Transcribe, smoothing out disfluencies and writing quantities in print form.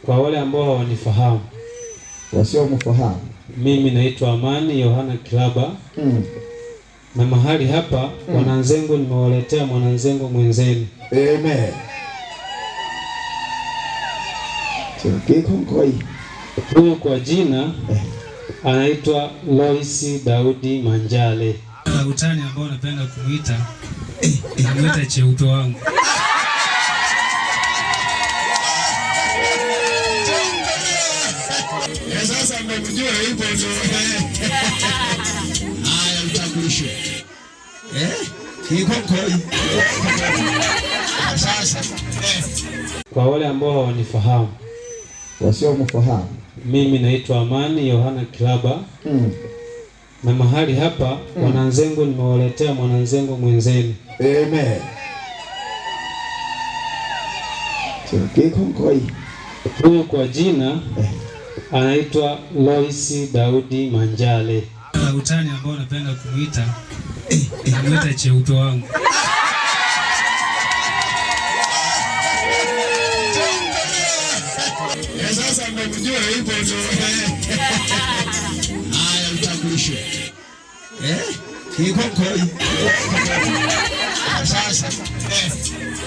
Kwa wale ambao hawanifahamu, wasiomfahamu, mimi naitwa Amani Yohana Kilaba. Na mahali hapa Mwananzengo nimewaletea Mwananzengo mwenzenu. Amen. Huyu kwa jina anaitwa Loisi Daudi Manjale. Na utani ambao napenda kumuita kumuita cheupe wangu. Sasa mmejua hivyo ndio. Haya utambulisho. Sasa. Kwa wale ambao hawanifahamu, wasiomfahamu, mimi naitwa Amani Yohana Kilaba. Na mahali hapa Mwananzengo nimewaletea Mwananzengo mwenzenu. Amen. Huyu kwa jina anaitwa Loisi Daudi Manjale. Na utani ambao napenda kumuita kumuita cheupe wangu. Sasa mmejua hivyo ndio. Haya utambulisho. Sasa.